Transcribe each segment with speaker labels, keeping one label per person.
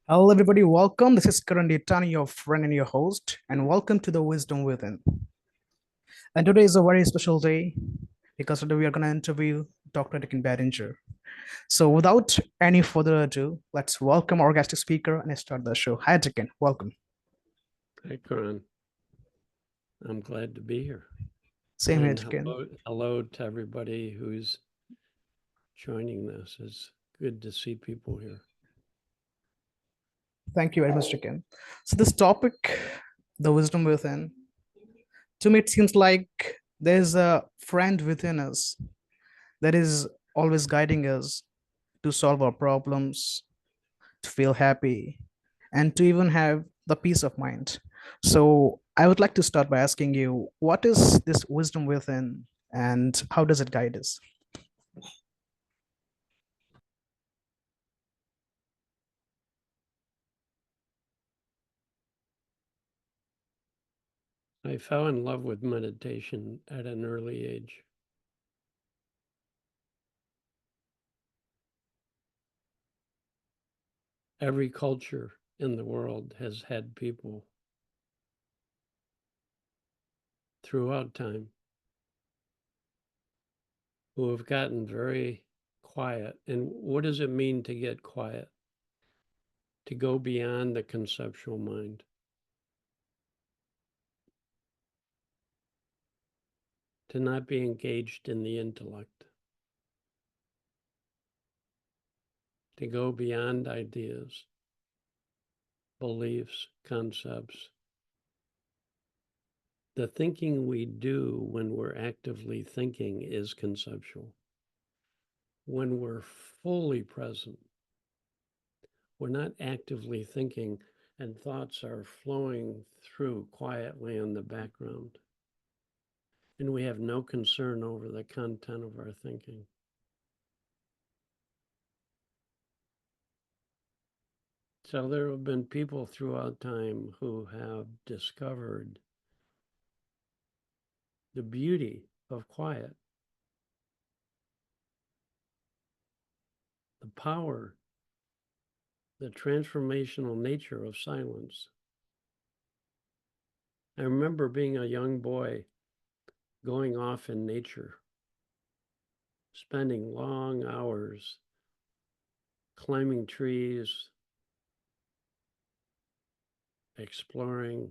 Speaker 1: Hello, everybody. Welcome. This is Karan Tani, your friend and your host, and welcome to the Wisdom Within. And today is a very special day because today we are going to interview Dr. Dicken. So, without any further ado, let's welcome our guest speaker and start the show. Hi, Dicken. Welcome.
Speaker 2: Hi, Karan. I'm glad to be here.
Speaker 1: Same here,
Speaker 2: And
Speaker 1: Dicken.
Speaker 2: hello to everybody who's joining this. It's good to see people here.
Speaker 1: Thank you very much, Dicken. So, this topic, the Wisdom Within, to me, it seems like there's a friend within us that is always guiding us to solve our problems, to feel happy, and to even have the peace of mind. So, I would like to start by asking you, what is this wisdom within and how does it guide us?
Speaker 2: I fell in love with meditation at an early age. Every culture in the world has had people throughout time who have gotten very quiet. And what does it mean to get quiet? To go beyond the conceptual mind. To not be engaged in the intellect. To go beyond ideas, beliefs, concepts. The thinking we do when we're actively thinking is conceptual. When we're fully present, we're not actively thinking and thoughts are flowing through quietly in the background. And we have no concern over the content of our thinking. So there have been people throughout time who have discovered the beauty of quiet, the power, the transformational nature of silence. I remember being a young boy going off in nature, spending long hours climbing trees, exploring,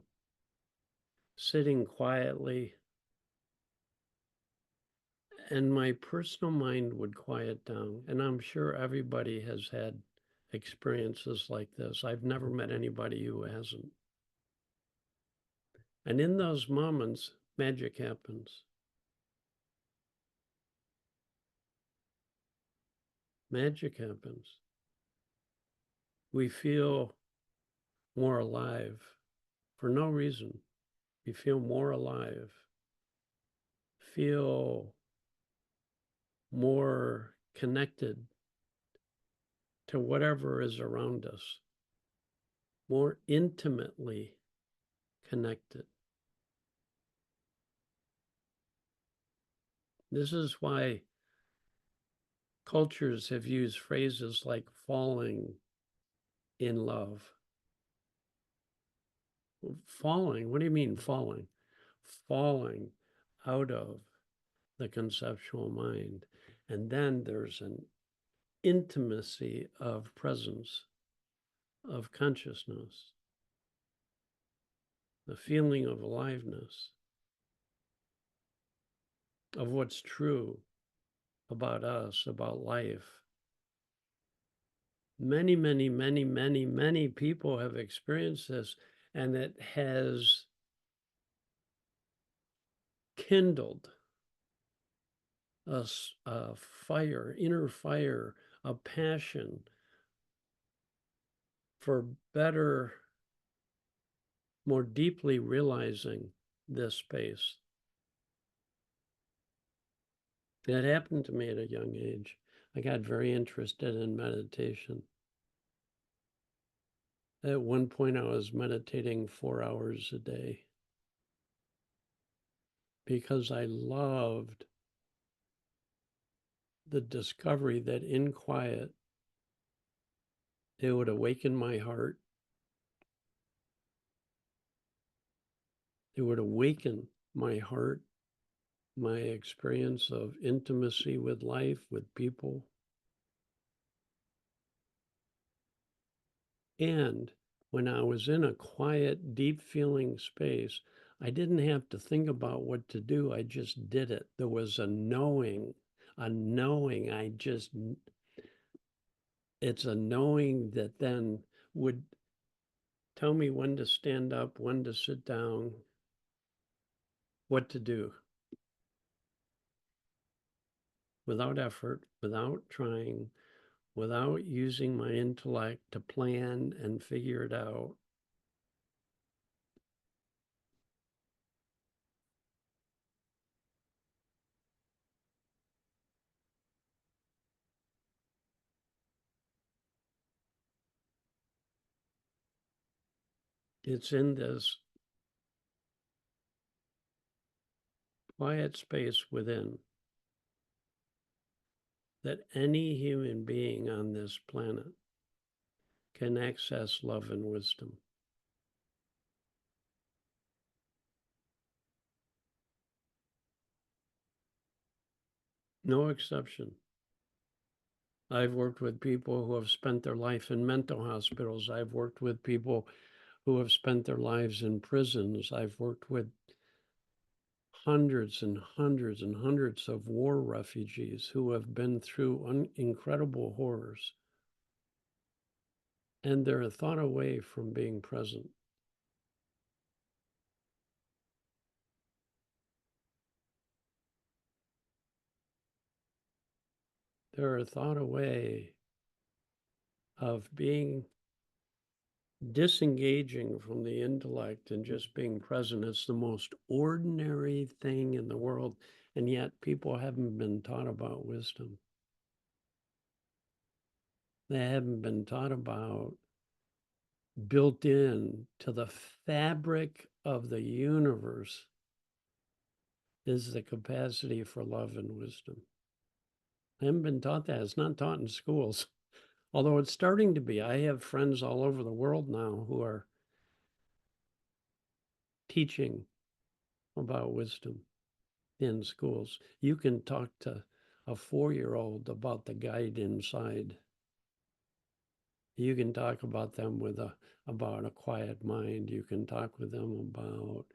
Speaker 2: sitting quietly, and my personal mind would quiet down. And I'm sure everybody has had experiences like this. I've never met anybody who hasn't. And in those moments, magic happens. Magic happens. We feel more alive for no reason. We feel more alive, feel more connected to whatever is around us, more intimately connected. This is why cultures have used phrases like falling in love. Falling, what do you mean falling? Falling out of the conceptual mind. And then there's an intimacy of presence, of consciousness, the feeling of aliveness, of what's true about us, about life. Many, many, many, many, many people have experienced this, and it has kindled a fire, inner fire, a passion for better, more deeply realizing this space. That happened to me at a young age. I got very interested in meditation. At one point, I was meditating 4 hours a day because I loved the discovery that in quiet, It would awaken my heart. It would awaken my heart, my experience of intimacy with life, with people. And when I was in a quiet, deep feeling space, I didn't have to think about what to do. I just did it. There was a knowing, a knowing. It's a knowing that then would tell me when to stand up, when to sit down, what to do without effort, without trying, without using my intellect to plan and figure it out. It's in this quiet space within that any human being on this planet can access love and wisdom. No exception. I've worked with people who have spent their life in mental hospitals. I've worked with people who have spent their lives in prisons. I've worked with hundreds and hundreds and hundreds of war refugees who have been through incredible horrors. And they're a thought away from being present. They're a thought away of being disengaging from the intellect and just being present. It's the most ordinary thing in the world. And yet people haven't been taught about wisdom. They haven't been taught about built in to the fabric of the universe is the capacity for love and wisdom. I haven't been taught that. It's not taught in schools, although it's starting to be. I have friends all over the world now who are teaching about wisdom in schools. You can talk to a 4-year-old about the guide inside. You can talk about them about a quiet mind. You can talk with them about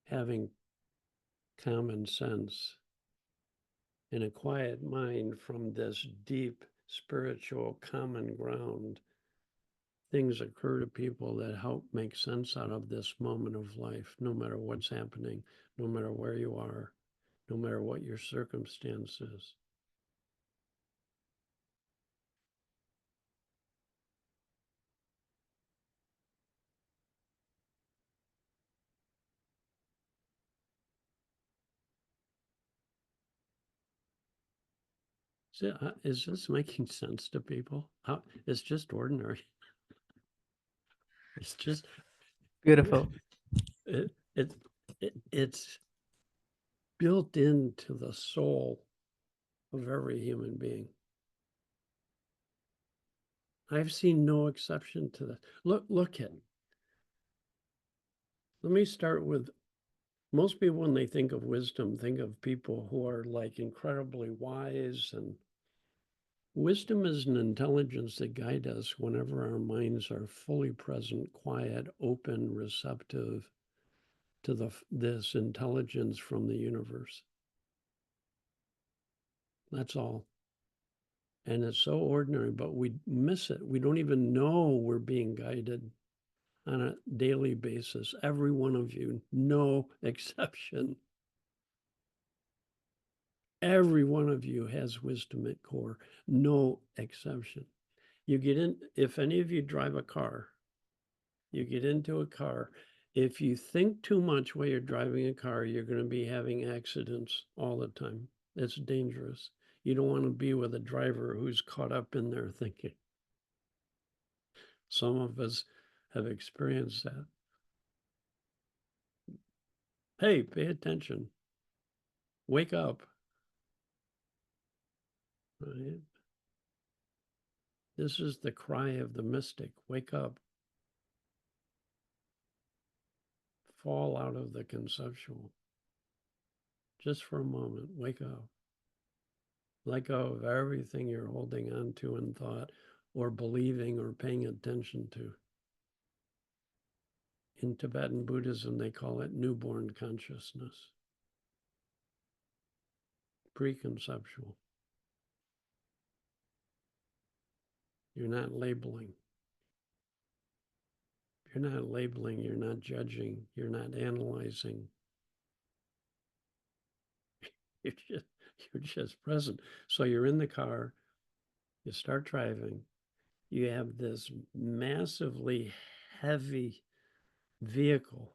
Speaker 2: having common sense in a quiet mind from this deep spiritual common ground. Things occur to people that help make sense out of this moment of life, no matter what's happening, no matter where you are, no matter what your circumstance is. Is this making sense to people? It's just ordinary. It's just
Speaker 1: Beautiful.
Speaker 2: it, it, it's built into the soul of every human being. I've seen no exception to that. Look at. Let me start with most people when they think of wisdom, think of people who are like incredibly wise, and wisdom is an intelligence that guides us whenever our minds are fully present, quiet, open, receptive to this intelligence from the universe. That's all. And it's so ordinary, but we miss it. We don't even know we're being guided on a daily basis. Every one of you, no exception. Every one of you has wisdom at core, no exception. You get in, if any of you drive a car, you get into a car. If you think too much while you're driving a car, you're going to be having accidents all the time. It's dangerous. You don't want to be with a driver who's caught up in their thinking. Some of us have experienced that. Hey, pay attention. Wake up. right? This is the cry of the mystic. Wake up. Fall out of the conceptual. Just for a moment, wake up. Let go of everything you're holding on to in thought or believing or paying attention to. In Tibetan Buddhism, they call it newborn consciousness, preconceptual. You're not labeling. You're not labeling, you're not judging, you're not analyzing. You're just, you're just present. So you're in the car, you start driving, you have this massively heavy vehicle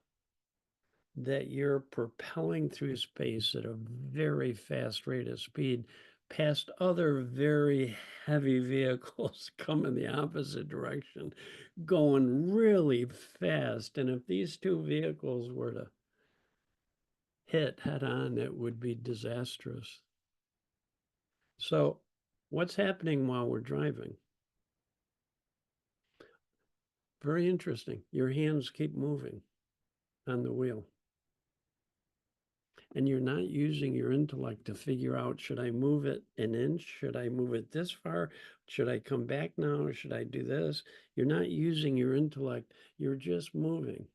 Speaker 2: that you're propelling through space at a very fast rate of speed past other very heavy vehicles coming the opposite direction, going really fast. And if these two vehicles were to hit head on, it would be disastrous. So, what's happening while we're driving? Very interesting. Your hands keep moving on the wheel. And you're not using your intellect to figure out, should I move it an inch? Should I move it this far? Should I come back now? Should I do this? You're not using your intellect. You're just moving.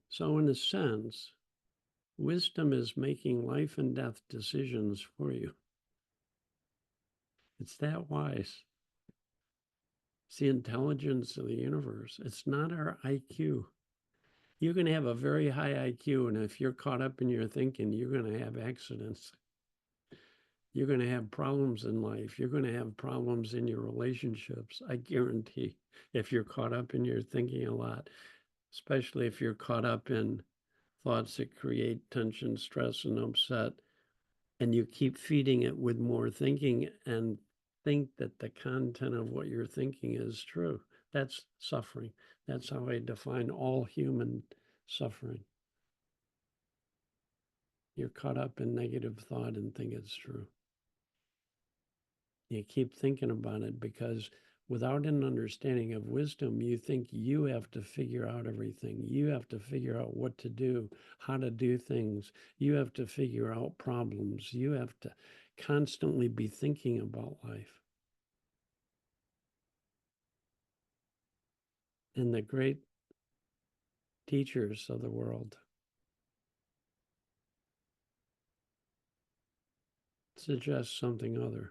Speaker 2: So, in a sense, wisdom is making life and death decisions for you. It's that wise. It's the intelligence of the universe. It's not our IQ. You can have a very high IQ, and if you're caught up in your thinking, you're going to have accidents. You're going to have problems in life. You're going to have problems in your relationships, I guarantee, if you're caught up in your thinking a lot, especially if you're caught up in thoughts that create tension, stress, and upset, and you keep feeding it with more thinking and think that the content of what you're thinking is true. That's suffering. That's how I define all human suffering. You're caught up in negative thought and think it's true. You keep thinking about it because without an understanding of wisdom, you think you have to figure out everything. You have to figure out what to do, how to do things. You have to figure out problems. You have to constantly be thinking about life. And the great teachers of the world suggest something other.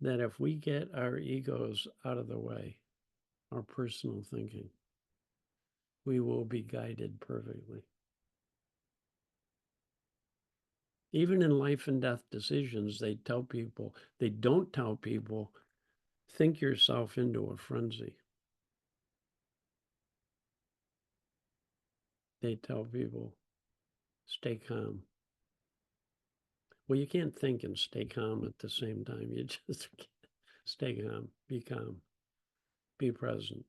Speaker 2: That if we get our egos out of the way, our personal thinking, we will be guided perfectly. Even in life and death decisions, they don't tell people, think yourself into a frenzy. They tell people, stay calm. Well, you can't think and stay calm at the same time. You just stay calm, be present.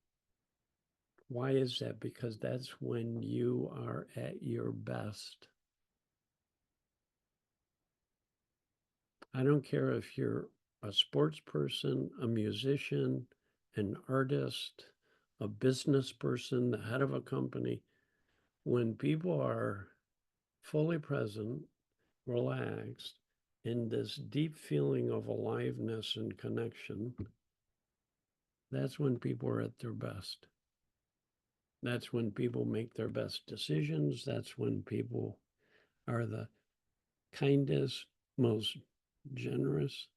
Speaker 2: Why is that? Because that's when you are at your best. I don't care if you're a sports person, a musician, an artist, a business person, the head of a company. When people are fully present, relaxed, in this deep feeling of aliveness and connection, that's when people are at their best. That's when people make their best decisions. That's when people are the kindest, most generous.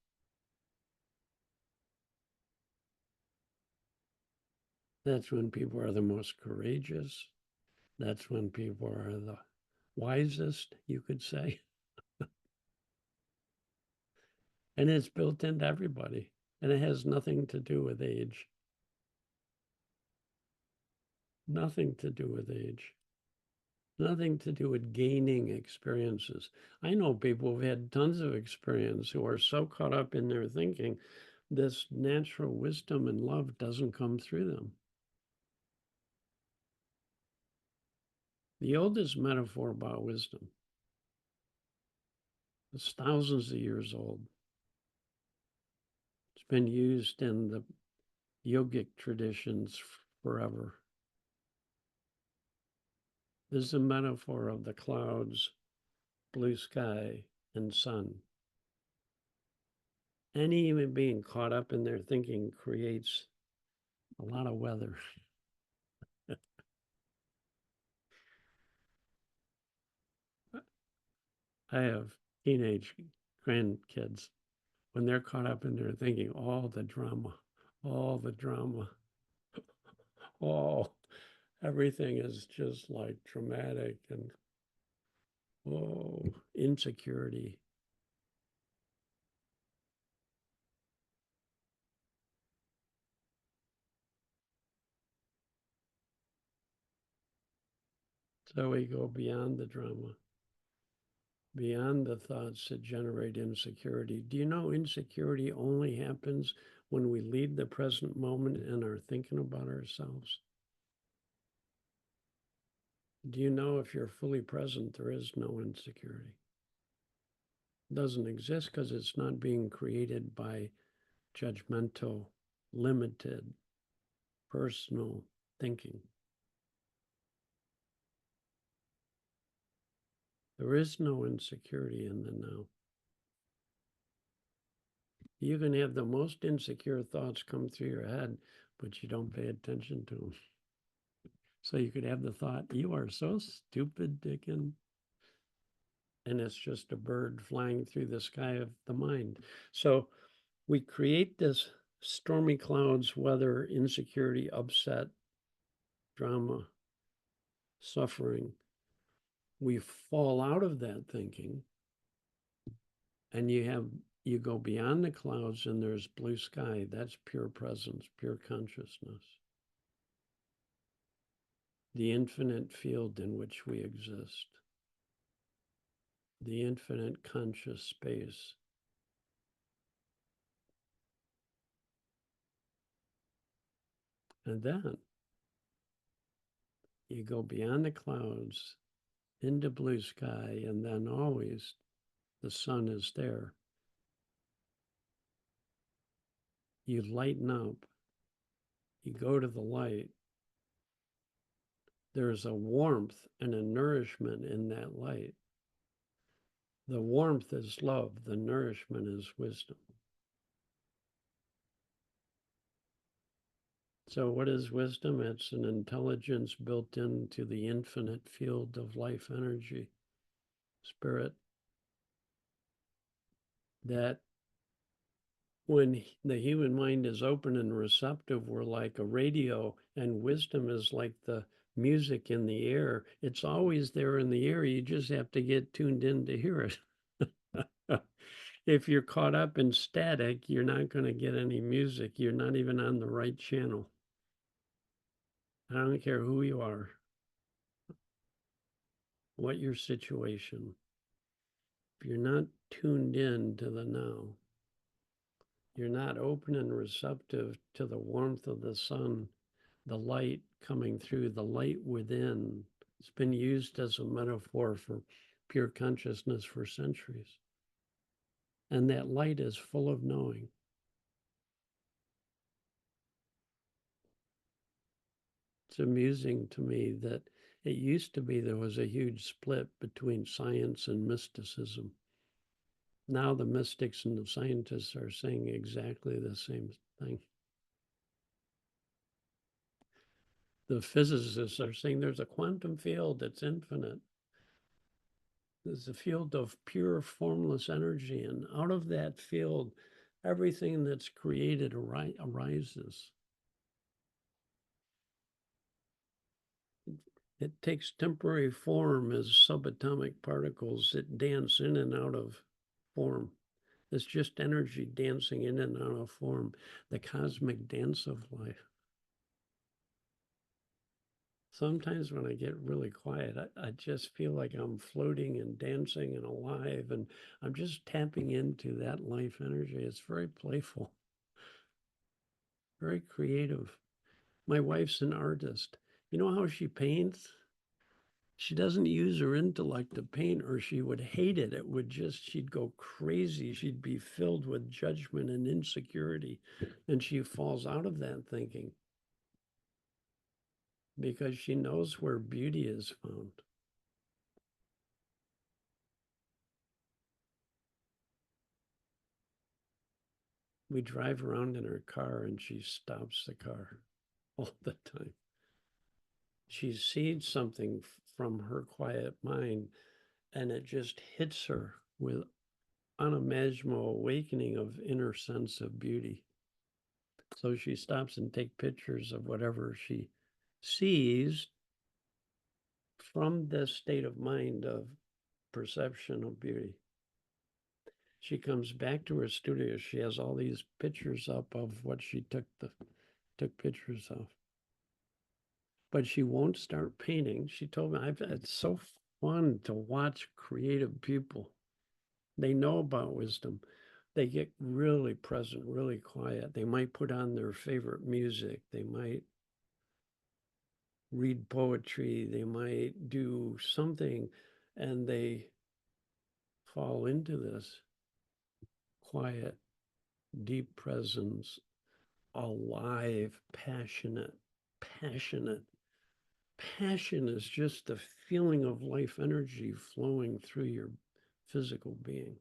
Speaker 2: That's when people are the most courageous. That's when people are the wisest, you could say. And it's built into everybody. And it has nothing to do with age. Nothing to do with age. Nothing to do with gaining experiences. I know people who've had tons of experience who are so caught up in their thinking, this natural wisdom and love doesn't come through them. The oldest metaphor about wisdom It's thousands of years old. It's been used in the yogic traditions forever. This is a metaphor of the clouds, blue sky, and sun. Any human being caught up in their thinking creates a lot of weather. I have teenage grandkids. When they're caught up in their thinking, all the drama, all everything is just like dramatic and oh, insecurity. So we go beyond the drama, beyond the thoughts that generate insecurity. Do you know insecurity only happens when we leave the present moment and are thinking about ourselves? Do you know if you're fully present, there is no insecurity? It doesn't exist because it's not being created by judgmental, limited, personal thinking. There is no insecurity in the now. You can have the most insecure thoughts come through your head, but you don't pay attention to them. So you could have the thought, you are so stupid, Dicken. And it's just a bird flying through the sky of the mind. So we create this stormy clouds, weather, insecurity, upset, drama, suffering. We fall out of that thinking, and you go beyond the clouds and there's blue sky. That's pure presence, pure consciousness, the infinite field in which we exist, the infinite conscious space. And then you go beyond the clouds into blue sky, and then always the sun is there. You lighten up, you go to the light. There's a warmth and a nourishment in that light. The warmth is love, the nourishment is wisdom. So, what is wisdom? It's an intelligence built into the infinite field of life energy, spirit, that when the human mind is open and receptive, we're like a radio, and wisdom is like the music in the air. It's always there in the air. You just have to get tuned in to hear it. If you're caught up in static, you're not going to get any music. You're not even on the right channel. I don't care who you are, what your situation. If you're not tuned in to the now, you're not open and receptive to the warmth of the sun, the light coming through, the light within. It's been used as a metaphor for pure consciousness for centuries. And that light is full of knowing. It's amusing to me that it used to be there was a huge split between science and mysticism. Now the mystics and the scientists are saying exactly the same thing. The physicists are saying there's a quantum field that's infinite. There's a field of pure formless energy, and out of that field, everything that's created arises. It takes temporary form as subatomic particles that dance in and out of form. It's just energy dancing in and out of form, the cosmic dance of life. Sometimes when I get really quiet, I just feel like I'm floating and dancing and alive, and I'm just tapping into that life energy. It's very playful, very creative. My wife's an artist. You know how she paints? She doesn't use her intellect to paint, or she would hate it. It would just, she'd go crazy. She'd be filled with judgment and insecurity. And she falls out of that thinking because she knows where beauty is found. We drive around in her car and she stops the car all the time. She sees something from her quiet mind and it just hits her with unimaginable awakening of inner sense of beauty. So she stops and takes pictures of whatever she sees from this state of mind of perception of beauty. She comes back to her studio. She has all these pictures up of what she took pictures of. But she won't start painting. She told me, it's so fun to watch creative people. They know about wisdom. They get really present, really quiet. They might put on their favorite music. They might read poetry. They might do something, and they fall into this quiet, deep presence, alive, passionate, passionate. Passion is just the feeling of life energy flowing through your physical being.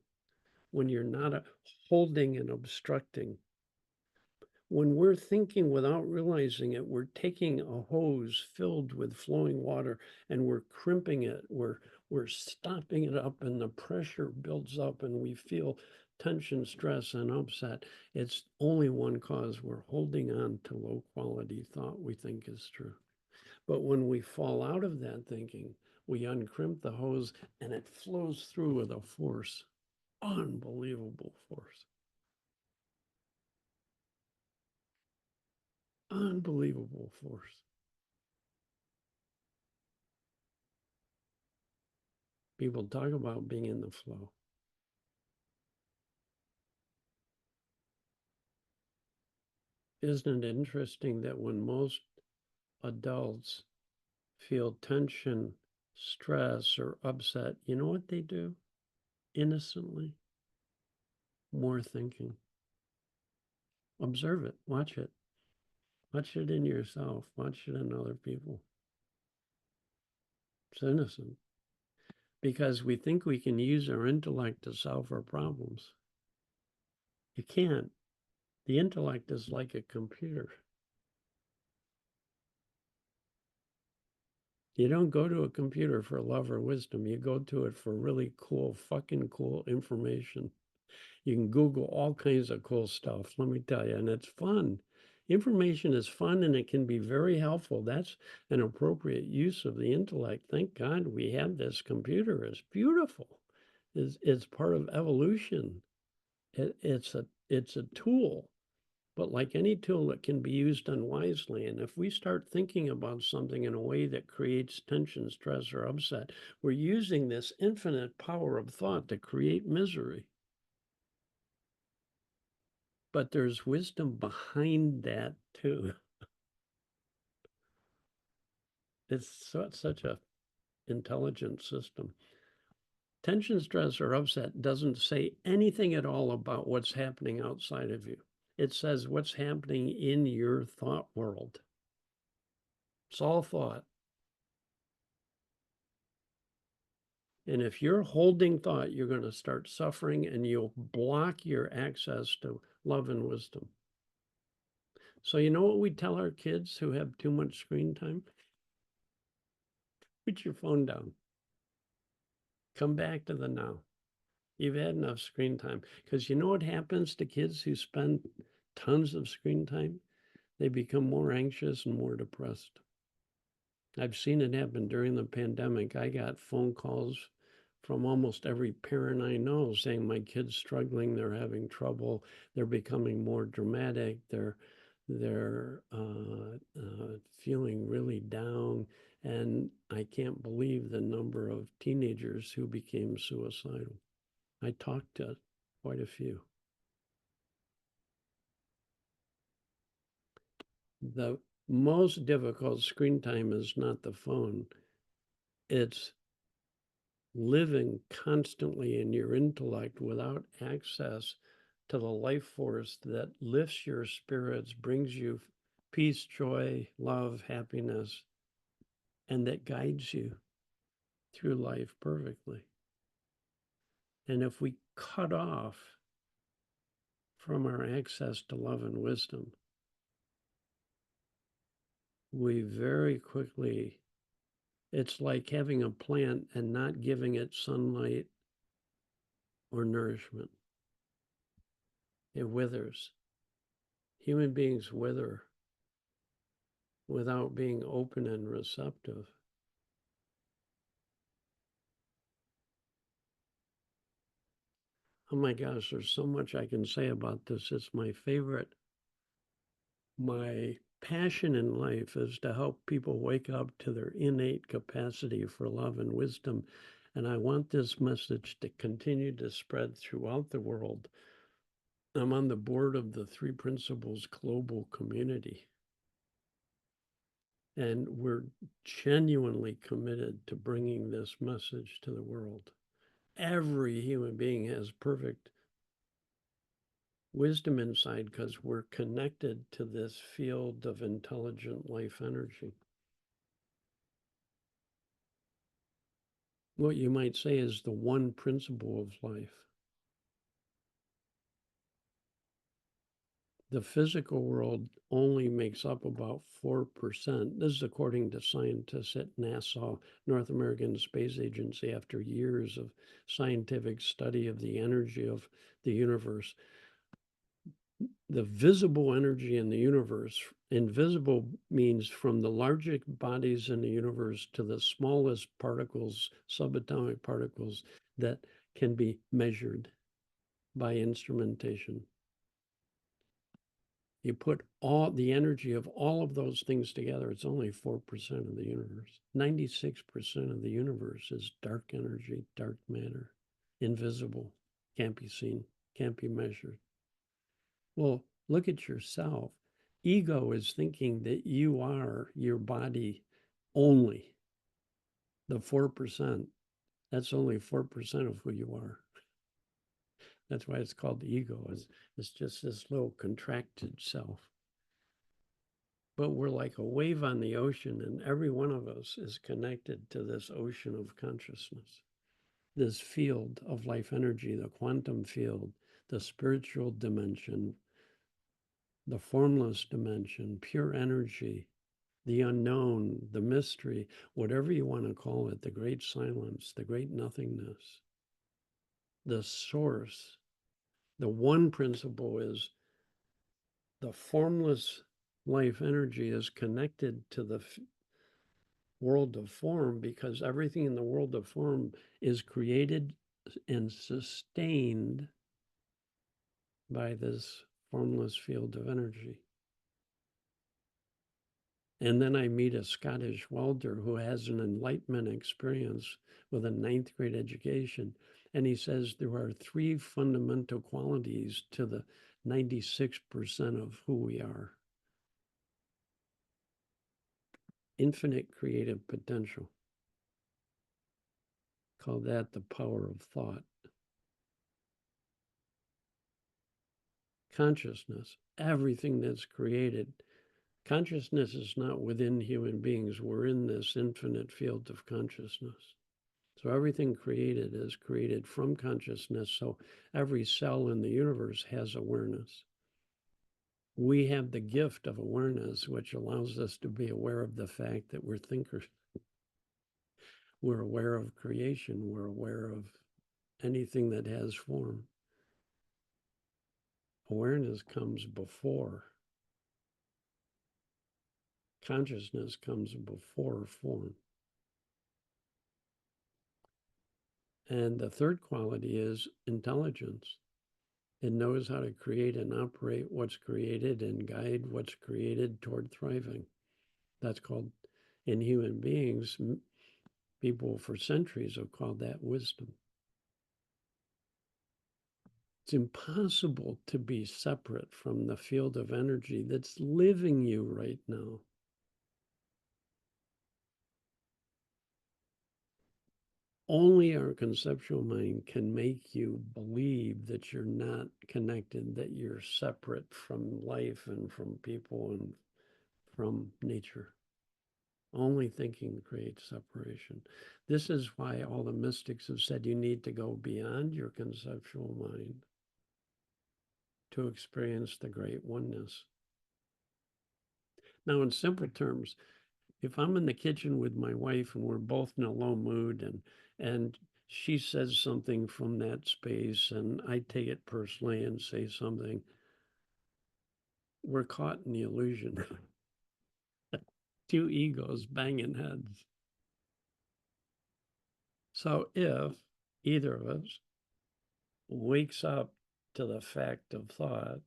Speaker 2: When you're not holding and obstructing. When we're thinking without realizing it, we're taking a hose filled with flowing water and we're crimping it, we're stopping it up, and the pressure builds up and we feel tension, stress, and upset. It's only one cause: we're holding on to low quality thought we think is true. But when we fall out of that thinking, we uncrimp the hose and it flows through with a force, unbelievable force. Unbelievable force. People talk about being in the flow. Isn't it interesting that when most adults feel tension, stress, or upset, you know what they do? Innocently, more thinking. Observe it, watch it. Watch it in yourself, watch it in other people. It's innocent because we think we can use our intellect to solve our problems. You can't. The intellect is like a computer. You don't go to a computer for love or wisdom. You go to it for really cool, fucking cool information. You can Google all kinds of cool stuff, let me tell you, and it's fun. Information is fun and it can be very helpful. That's an appropriate use of the intellect. Thank God we have this computer. It's beautiful. It's part of evolution. It's a tool. But like any tool, it can be used unwisely. And if we start thinking about something in a way that creates tension, stress, or upset, we're using this infinite power of thought to create misery. But there's wisdom behind that too. It's such a intelligent system. Tension, stress, or upset doesn't say anything at all about what's happening outside of you. It says what's happening in your thought world. It's all thought. And if you're holding thought, you're going to start suffering and you'll block your access to love and wisdom. So, you know what we tell our kids who have too much screen time? Put your phone down. Come back to the now. You've had enough screen time. Because you know what happens to kids who spend tons of screen time? They become more anxious and more depressed. I've seen it happen during the pandemic. I got phone calls from almost every parent I know saying my kid's struggling, they're having trouble, they're becoming more dramatic, they're feeling really down, and I can't believe the number of teenagers who became suicidal. I talked to quite a few. The most difficult screen time is not the phone. It's living constantly in your intellect without access to the life force that lifts your spirits, brings you peace, joy, love, happiness, and that guides you through life perfectly. And if we cut off from our access to love and wisdom, we very quickly, it's like having a plant and not giving it sunlight or nourishment. It withers. Human beings wither without being open and receptive. Oh my gosh, there's so much I can say about this. It's my favorite. My passion in life is to help people wake up to their innate capacity for love and wisdom. And I want this message to continue to spread throughout the world. I'm on the board of the Three Principles Global Community. And we're genuinely committed to bringing this message to the world. Every human being has perfect wisdom inside because we're connected to this field of intelligent life energy. What you might say is the one principle of life. The physical world only makes up about 4%. This is according to scientists at NASA, North American Space Agency, after years of scientific study of the energy of the universe. The visible energy in the universe, invisible means from the largest bodies in the universe to the smallest particles, subatomic particles that can be measured by instrumentation. You put all the energy of all of those things together, it's only 4% of the universe. 96% of the universe is dark energy, dark matter, invisible, can't be seen, can't be measured. Well, look at yourself. Ego is thinking that you are your body only. The 4%, that's only 4% of who you are. That's why it's called the ego. It's just this little contracted self. But we're like a wave on the ocean, and every one of us is connected to this ocean of consciousness, this field of life energy, the quantum field, the spiritual dimension, the formless dimension, pure energy, the unknown, the mystery, whatever you want to call it, the great silence, the great nothingness, the source. The one principle is the formless life energy is connected to the world of form because everything in the world of form is created and sustained by this formless field of energy. And then I meet a Scottish welder who has an enlightenment experience with a 9th grade education. And he says there are 3 fundamental qualities to the 96% of who we are. Infinite creative potential. Call that the power of thought. Consciousness, everything that's created. Consciousness is not within human beings. We're in this infinite field of consciousness. So everything created is created from consciousness. So every cell in the universe has awareness. We have the gift of awareness, which allows us to be aware of the fact that we're thinkers. We're aware of creation. We're aware of anything that has form. Awareness comes before. Consciousness comes before form. And the third quality is intelligence. It knows how to create and operate what's created and guide what's created toward thriving. That's called, in human beings, people for centuries have called that wisdom. It's impossible to be separate from the field of energy that's living you right now. only our conceptual mind can make you believe that you're not connected, that you're separate from life and from people and from nature. Only thinking creates separation. This is why all the mystics have said you need to go beyond your conceptual mind to experience the great oneness. Now, in simple terms, if I'm in the kitchen with my wife and we're both in a low mood and she says something from that space and I take it personally and say something, we're caught in the illusion. Two egos banging heads. So if either of us wakes up to the fact of thought,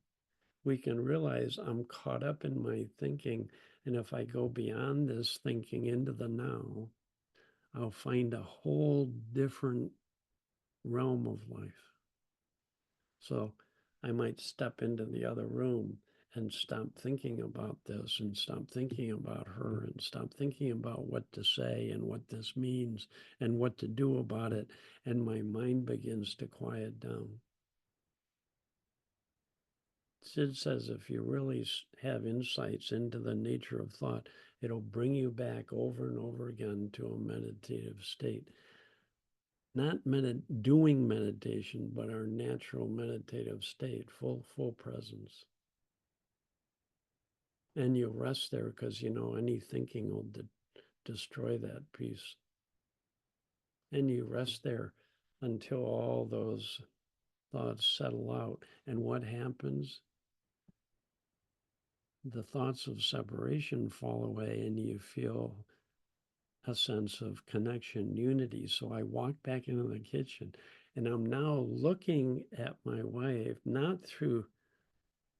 Speaker 2: we can realize I'm caught up in my thinking. And if I go beyond this thinking into the now, I'll find a whole different realm of life. So I might step into the other room and stop thinking about this and stop thinking about her and stop thinking about what to say and what this means and what to do about it. And my mind begins to quiet down. Sid says if you really have insights into the nature of thought, it'll bring you back over and over again to a meditative state. Not doing meditation, but our natural meditative state, full presence. And you rest there because you know any thinking will destroy that peace. And you rest there until all those thoughts settle out. And what happens? The thoughts of separation fall away and you feel a sense of connection, unity. So I walk back into the kitchen and I'm now looking at my wife, not through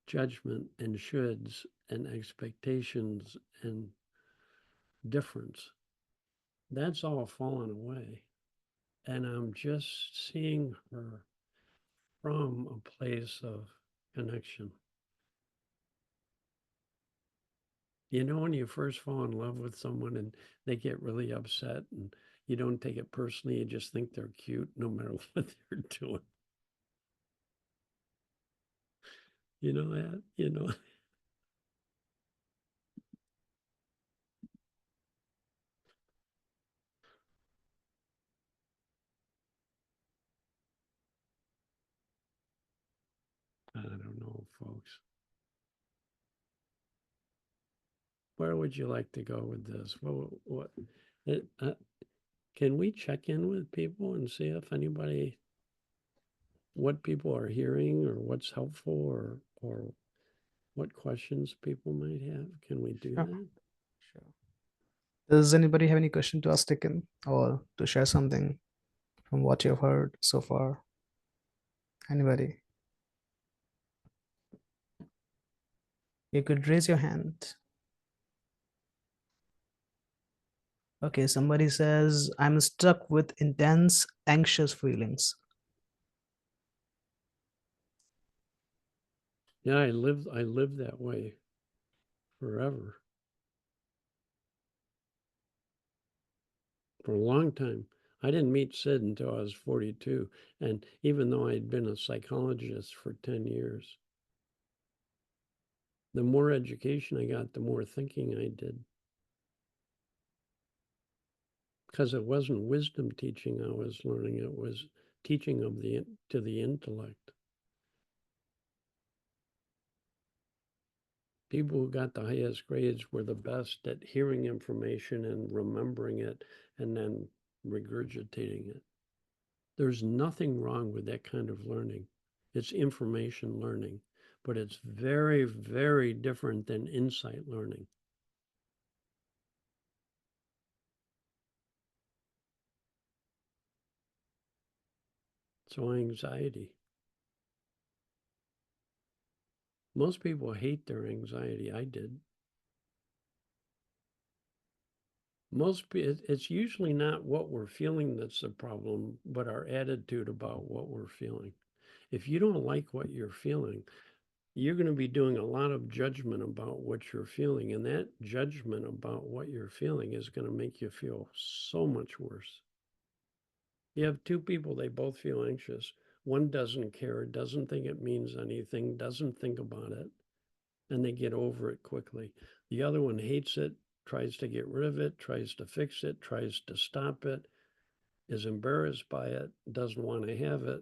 Speaker 2: judgment and shoulds and expectations and difference. That's all fallen away. And I'm just seeing her from a place of connection. You know, when you first fall in love with someone and they get really upset and you don't take it personally, you just think they're cute no matter what they're doing. You know that? You know, I don't know, folks. Where would you like to go with this? What it, can we check in with people and see if anybody, what people are hearing or what's helpful or what questions people might have? Can we do
Speaker 1: Sure,
Speaker 2: that?
Speaker 1: sure. Does anybody have any question to ask Dicken or to share something from what you've heard so far? Anybody? You could raise your hand. Okay, somebody says, I'm stuck with intense, anxious feelings.
Speaker 2: Yeah, I lived that way forever. For a long time. I didn't meet Sid until I was 42. And even though I'd been a psychologist for 10 years, the more education I got, the more thinking I did. Because it wasn't wisdom teaching I was learning, it was teaching of to the intellect. People who got the highest grades were the best at hearing information and remembering it and then regurgitating it. There's nothing wrong with that kind of learning. It's information learning, but it's very, very different than insight learning. So anxiety. Most people hate their anxiety. I did. It's usually not what we're feeling that's the problem, but our attitude about what we're feeling. If you don't like what you're feeling, you're going to be doing a lot of judgment about what you're feeling. And that judgment about what you're feeling is going to make you feel so much worse. You have two people, they both feel anxious. One doesn't care, doesn't think it means anything, doesn't think about it, and they get over it quickly. The other one hates it, tries to get rid of it, tries to fix it, tries to stop it, is embarrassed by it, doesn't want to have it.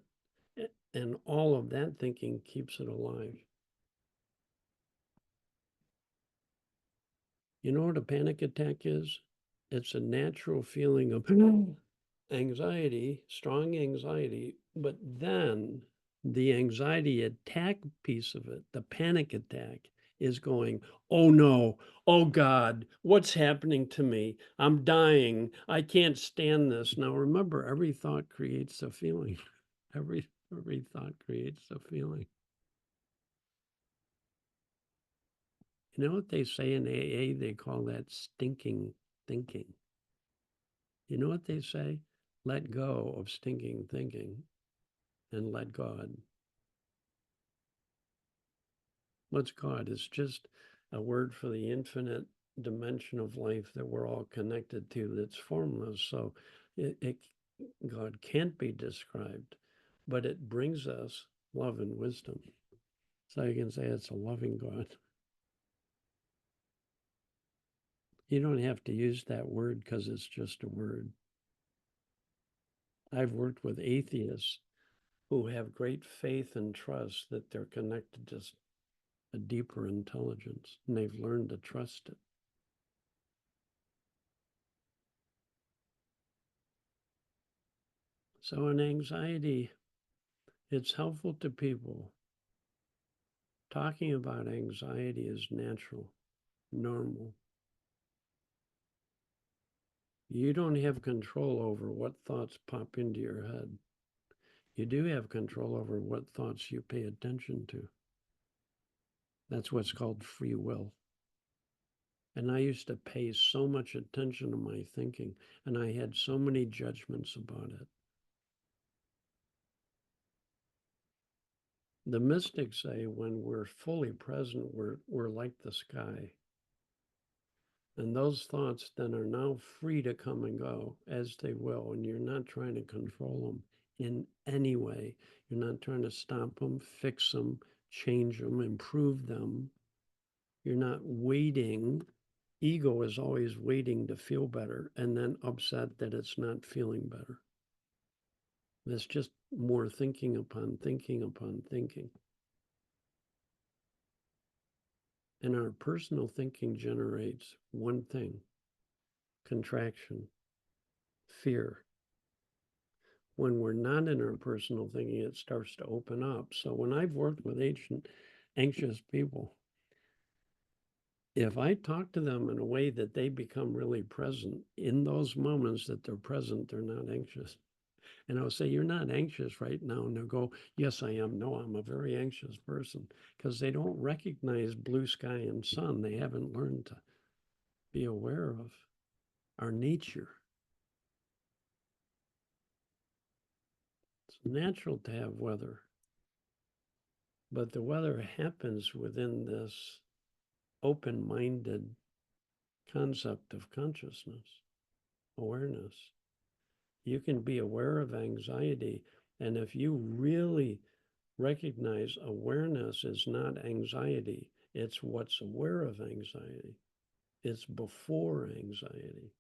Speaker 2: And all of that thinking keeps it alive. You know what a panic attack is? It's a natural feeling of anxiety, strong anxiety, but then the anxiety attack piece of it, the panic attack, is going, oh no, oh God, what's happening to me? I'm dying. I can't stand this. Now remember, every thought creates a feeling. Every thought creates a feeling. You know what they say in AA? They call that stinking thinking. You know what they say? Let go of stinking thinking and let God. What's God? It's just a word for the infinite dimension of life that we're all connected to that's formless. So God can't be described, but it brings us love and wisdom. So you can say it's a loving God. You don't have to use that word because it's just a word. I've worked with atheists who have great faith and trust that they're connected to a deeper intelligence, and they've learned to trust it. So in anxiety, it's helpful to people. Talking about anxiety is natural, normal. You don't have control over what thoughts pop into your head. You do have control over what thoughts you pay attention to. That's what's called free will. And I used to pay so much attention to my thinking, and I had so many judgments about it. The mystics say when we're fully present, we're like the sky. And those thoughts then are now free to come and go as they will. And you're not trying to control them in any way. You're not trying to stop them, fix them, change them, improve them. You're not waiting. Ego is always waiting to feel better and then upset that it's not feeling better. It's just more thinking upon thinking upon thinking. And our personal thinking generates one thing: contraction, fear. When we're not in our personal thinking, it starts to open up. So when I've worked with anxious people, if I talk to them in a way that they become really present, in those moments that they're present, they're not anxious. And I'll say, you're not anxious right now. And they'll go, yes, I am. No, I'm a very anxious person, because they don't recognize blue sky and sun. They haven't learned to be aware of our nature. It's natural to have weather, but the weather happens within this open-minded concept of consciousness, awareness. You can be aware of anxiety, and if you really recognize awareness is not anxiety, it's what's aware of anxiety. It's before anxiety.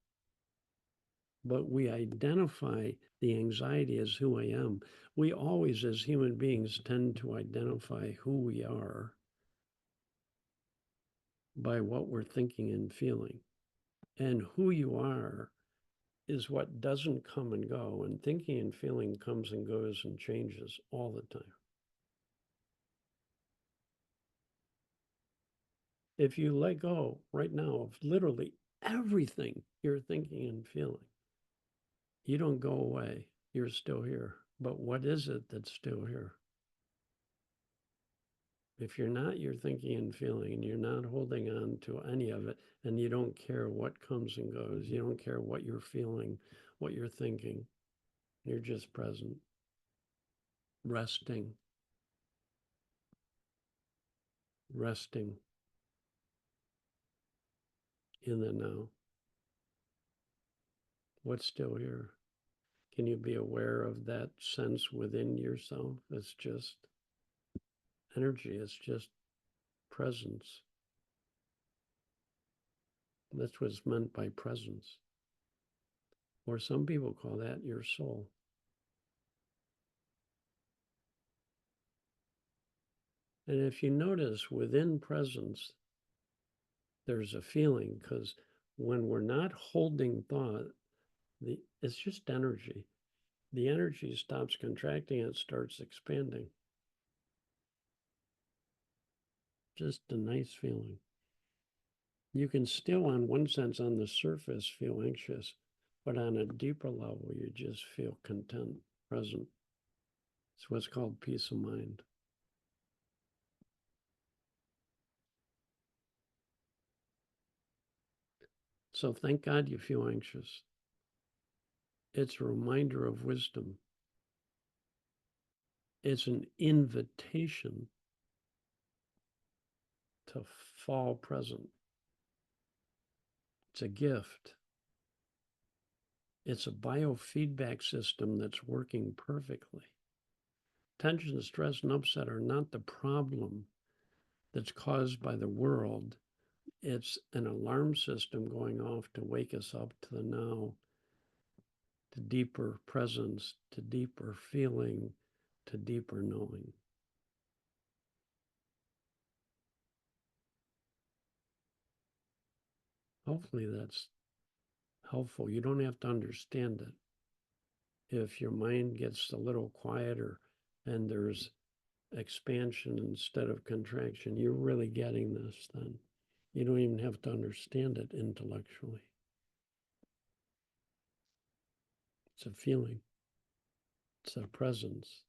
Speaker 2: But we identify the anxiety as who I am. We always, as human beings, tend to identify who we are by what we're thinking and feeling. And who you are is what doesn't come and go. And thinking and feeling comes and goes and changes all the time. If you let go right now of literally everything you're thinking and feeling, you don't go away. You're still here. But what is it that's still here? If you're not your thinking and feeling, and you're not holding on to any of it, and you don't care what comes and goes, you don't care what you're feeling, what you're thinking, you're just present, resting, resting in the now. What's still here? Can you be aware of that sense within yourself? It's just energy, it's just presence. That's what's meant by presence. Or some people call that your soul. And if you notice within presence, there's a feeling, because when we're not holding thought, it's just energy. The energy stops contracting, it starts expanding. Just a nice feeling. You can still, on one sense, on the surface, feel anxious, but on a deeper level, you just feel content, present. It's what's called peace of mind. So thank God you feel anxious. It's a reminder of wisdom. It's an invitation to fall present. It's a gift. It's a biofeedback system that's working perfectly. Tension, stress, and upset are not the problem that's caused by the world. It's an alarm system going off to wake us up to the now, to deeper presence, to deeper feeling, to deeper knowing. Hopefully that's helpful. You don't have to understand it. If your mind gets a little quieter and there's expansion instead of contraction, you're really getting this then. You don't even have to understand it intellectually. It's a feeling. It's a presence.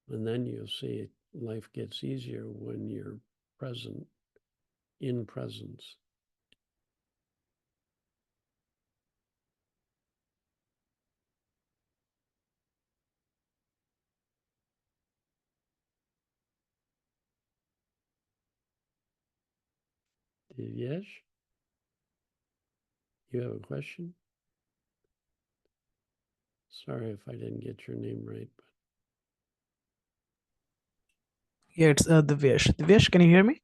Speaker 2: And then you'll see life gets easier when you're present, in presence. Yes? You have a question? Sorry if I didn't get your name right. But
Speaker 1: Yeah, it's Divyesh. Divyesh, can you hear me?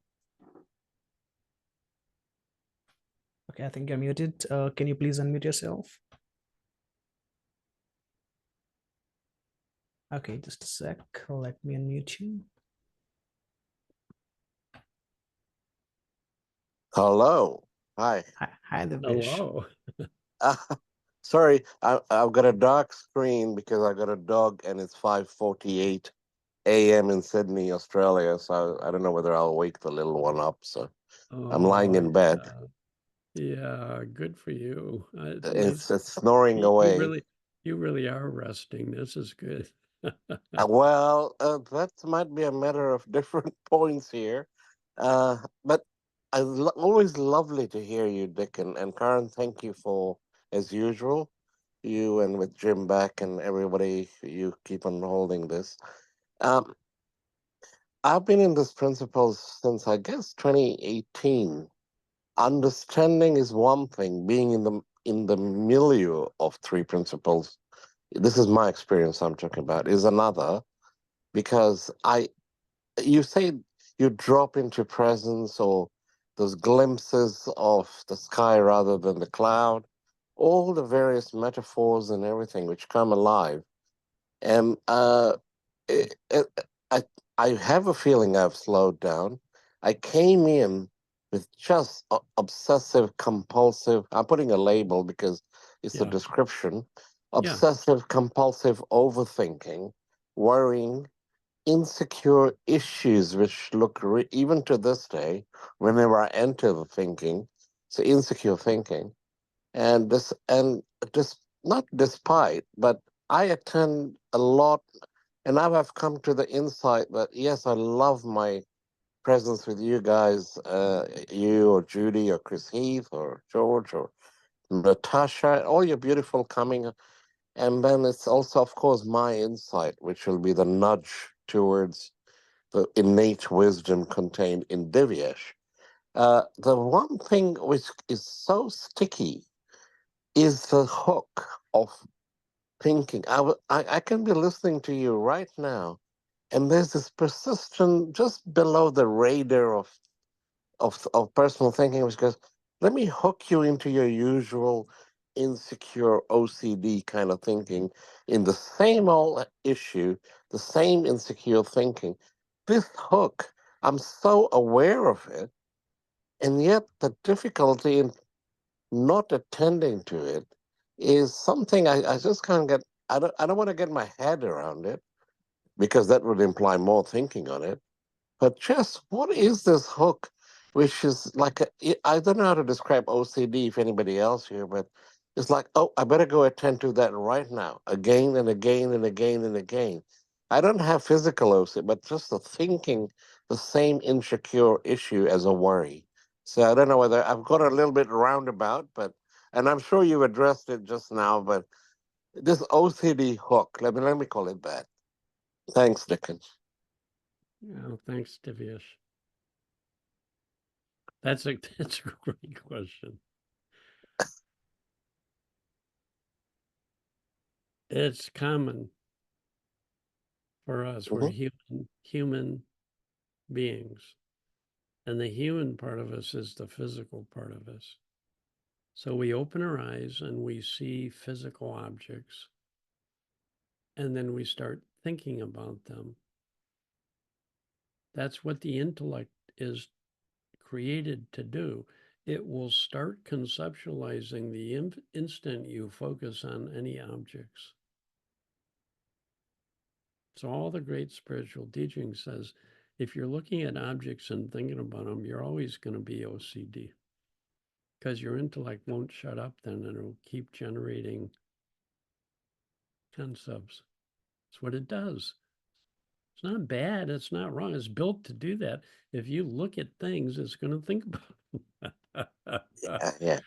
Speaker 1: Okay, I think you're muted. Can you please unmute yourself? Okay, just a sec. Let me unmute you.
Speaker 3: Hello. Hi.
Speaker 1: Hi, Divyesh.
Speaker 2: hello.
Speaker 3: Sorry, I've got a dark screen because I got a dog and it's 5:48 a.m. in Sydney, Australia. So I don't know whether I'll wake the little one up. So I'm lying in bed.
Speaker 2: Yeah, good for you.
Speaker 3: It's snoring
Speaker 2: You
Speaker 3: away.
Speaker 2: really are resting. This is good.
Speaker 3: Well, that might be a matter of different points here. But always lovely to hear you, Dicken. And Karen, thank you for, as usual, you and with Jim back and everybody, you keep on holding this. Um, I've been in this principle since, I guess, 2018. Understanding is one thing, being in the milieu of three principles, this is my experience I'm talking about, is another, because you say you drop into presence or those glimpses of the sky rather than the cloud, all the various metaphors and everything which come alive. And it, it, I, I have a feeling I've slowed down. I came in with just obsessive compulsive, I'm putting a label because it's a
Speaker 2: Yeah.
Speaker 3: description,
Speaker 2: Yeah.
Speaker 3: obsessive compulsive overthinking, worrying, insecure issues which look even to this day whenever I enter the thinking, so insecure thinking, and just not despite, but I attend a lot, and now I've come to the insight that yes, I love my presence with you guys, you or Judy or Chris Heath or George or Natasha, all your beautiful coming. And then it's also, of course, my insight, which will be the nudge towards the innate wisdom contained in Divyesh. The one thing which is so sticky is the hook of thinking. I can be listening to you right now, and there's this persistent just below the radar of personal thinking, which goes, let me hook you into your usual insecure OCD kind of thinking in the same old issue, the same insecure thinking. This hook, I'm so aware of it, and yet the difficulty in not attending to it is something I just can't get. I don't want to get my head around it because that would imply more thinking on it. But just what is this hook, which is like I don't know how to describe OCD if anybody else here, but it's like, oh, I better go attend to that right now, again and again and again and again. I don't have physical OCD, but just the thinking the same insecure issue as a worry. So I don't know whether I've got a little bit roundabout, but and I'm sure you addressed it just now, but this OCD hook, let me call it that. Thanks, Dickens.
Speaker 2: Yeah, thanks, Divyesh. That's a that's a great question. It's common for us. We're
Speaker 3: Hmm.
Speaker 2: human beings. And the human part of us is the physical part of us. So we open our eyes and we see physical objects, and then we start thinking about them. That's what the intellect is created to do. It will start conceptualizing the instant you focus on any objects. So all the great spiritual teaching says if you're looking at objects and thinking about them, you're always going to be OCD because your intellect won't shut up then and it'll keep generating concepts. That's what it does. It's not bad. It's not wrong. It's built to do that. If you look at things, it's going to think about them.
Speaker 3: Yeah.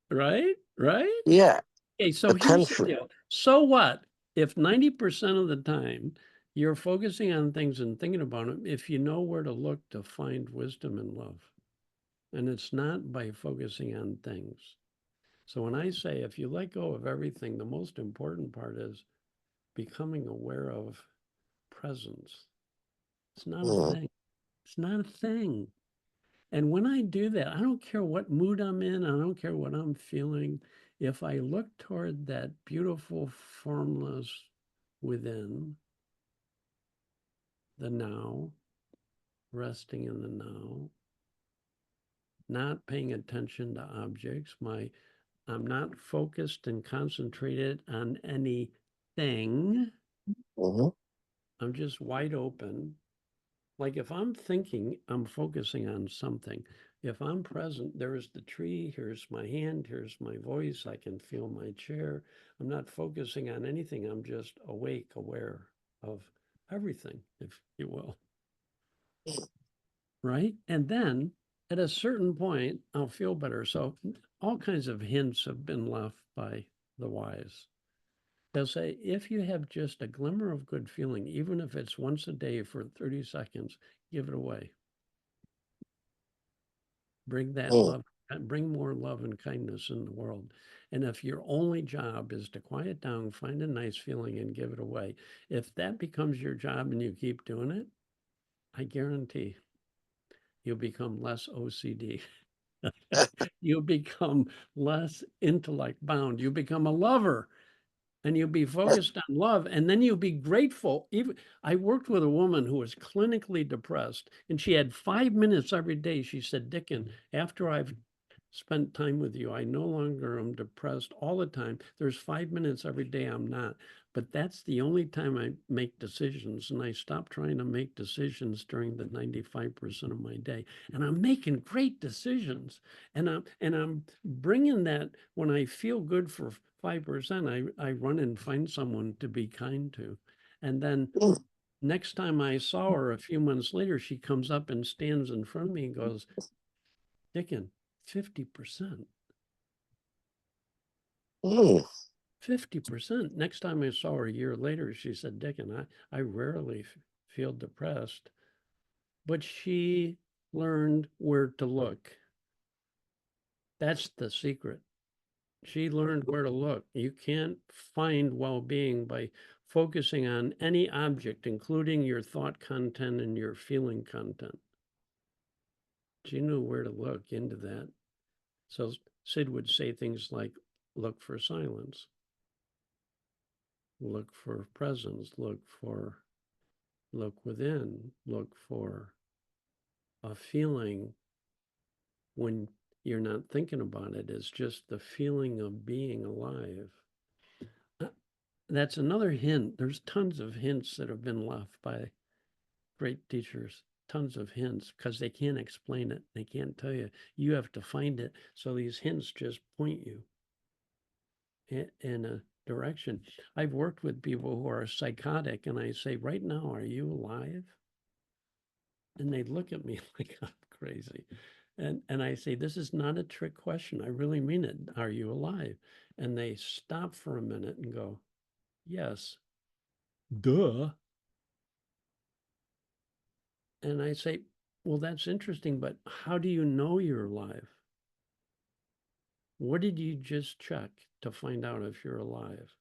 Speaker 2: Right? Right?
Speaker 3: Yeah.
Speaker 2: Okay, so here's the
Speaker 3: Attention.
Speaker 2: deal. So what? If 90% of the time you're focusing on things and thinking about them, if you know where to look to find wisdom and love, and it's not by focusing on things. So when I say if you let go of everything, the most important part is becoming aware of presence. It's not a
Speaker 3: Mm.
Speaker 2: thing. It's not a thing. And when I do that, I don't care what mood I'm in, I don't care what I'm feeling. If I look toward that beautiful formless within the now, resting in the now, not paying attention to objects, I'm not focused and concentrated on anything.
Speaker 3: Hmm.
Speaker 2: I'm just wide open. Like if I'm thinking, I'm focusing on something. If I'm present, there's the tree, here's my hand, here's my voice, I can feel my chair. I'm not focusing on anything. I'm just awake, aware of everything, if you will. Right? And then at a certain point, I'll feel better. So all kinds of hints have been left by the wise. They'll say, if you have just a glimmer of good feeling, even if it's once a day for 30 seconds, give it away. Bring that
Speaker 3: Mm.
Speaker 2: love, bring more love and kindness in the world. And if your only job is to quiet down, find a nice feeling and give it away, if that becomes your job and you keep doing it, I guarantee you'll become less OCD. You become less intellect bound. You become a lover and you'll be focused on love, and then you'll be grateful. Even I worked with a woman who was clinically depressed, and she had 5 minutes every day. She said, Dicken, after I've spent time with you, I no longer am depressed all the time. There's 5 minutes every day I'm not, but that's the only time I make decisions, and I stopped trying to make decisions during the 95% of my day, and I'm making great decisions, and I'm bringing that when I feel good for 5%, I run and find someone to be kind to. And then
Speaker 3: Mm.
Speaker 2: next time I saw her a few months later, she comes up and stands in front of me and goes, Dicken, 50%.
Speaker 3: Mm.
Speaker 2: 50%. Next time I saw her a year later, she said, Dicken, I rarely feel depressed. But she learned where to look. That's the secret. She learned where to look. You can't find well-being by focusing on any object, including your thought content and your feeling content. She knew where to look into that. So Sid would say things like, look for silence, look for presence, look within, look for a feeling when you're not thinking about it. It's just the feeling of being alive. That's another hint. There's tons of hints that have been left by great teachers, tons of hints, because they can't explain it. They can't tell you. You have to find it. So these hints just point you in a direction. I've worked with people who are psychotic, and I say, right now, are you alive? And they look at me like I'm crazy. And I say, this is not a trick question. I really mean it. Are you alive? And they stop for a minute and go, yes. Duh. And I say, well, that's interesting, but how do you know you're alive? What did you just check to find out if you're alive?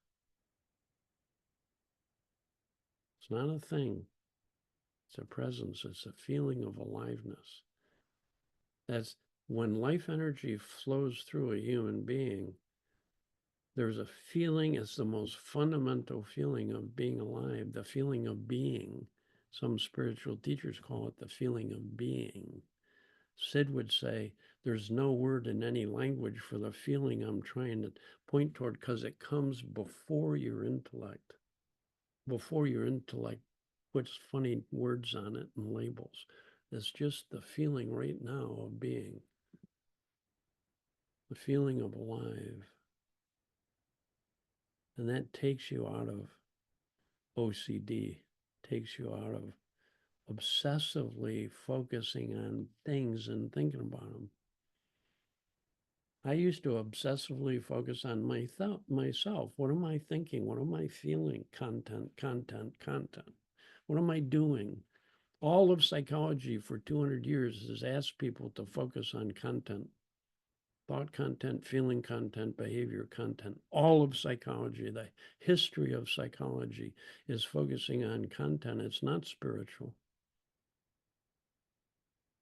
Speaker 2: It's not a thing. It's a presence. It's a feeling of aliveness. That's when life energy flows through a human being, there's a feeling, it's the most fundamental feeling of being alive, the feeling of being. Some spiritual teachers call it the feeling of being. Sid would say, there's no word in any language for the feeling I'm trying to point toward because it comes before your intellect. Before your intellect puts funny words on it and labels. It's just the feeling right now of being. The feeling of alive. And that takes you out of OCD, takes you out of obsessively focusing on things and thinking about them. I used to obsessively focus on myself. What am I thinking? What am I feeling? Content. What am I doing? All of psychology for 200 years has asked people to focus on content. Thought content, feeling content, behavior content. All of psychology, the history of psychology is focusing on content. It's not spiritual.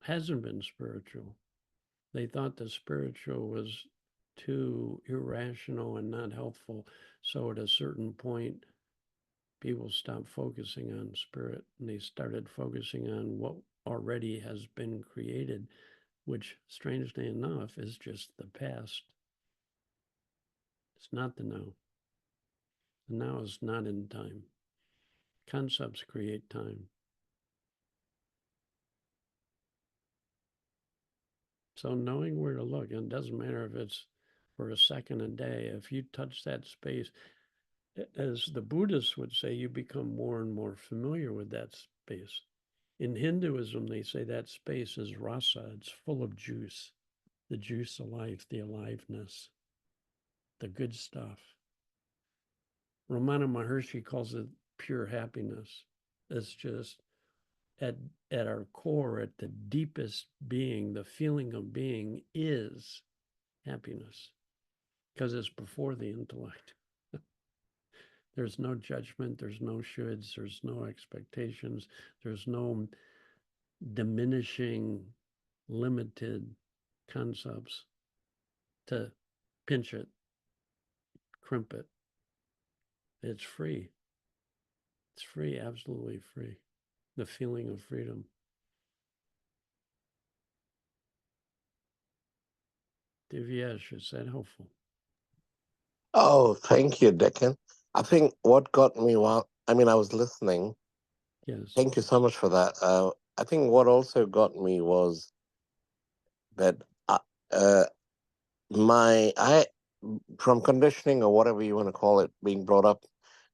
Speaker 2: Hasn't been spiritual. They thought the spiritual was too irrational and not helpful. So at a certain point, people stopped focusing on spirit and they started focusing on what already has been created, which strangely enough is just the past. It's not the now. The now is not in time. Concepts create time. So knowing where to look, and it doesn't matter if it's for a second a day, if you touch that space, as the Buddhists would say, you become more and more familiar with that space. In Hinduism, they say that space is rasa, it's full of juice, the juice of life, the aliveness, the good stuff. Ramana Maharshi calls it pure happiness. It's just at our core, at the deepest being, the feeling of being is happiness because it's before the intellect. There's no judgment, there's no shoulds, there's no expectations, there's no diminishing, limited concepts to pinch it, crimp it. It's free. It's free, absolutely free. The feeling of freedom. Divyesh, is that helpful?
Speaker 3: Oh, thank you, Dicken. I think what got me while I mean I was listening.
Speaker 2: Yes.
Speaker 3: Thank you so much for that. I think what also got me was that uh, my I from conditioning or whatever you want to call it, being brought up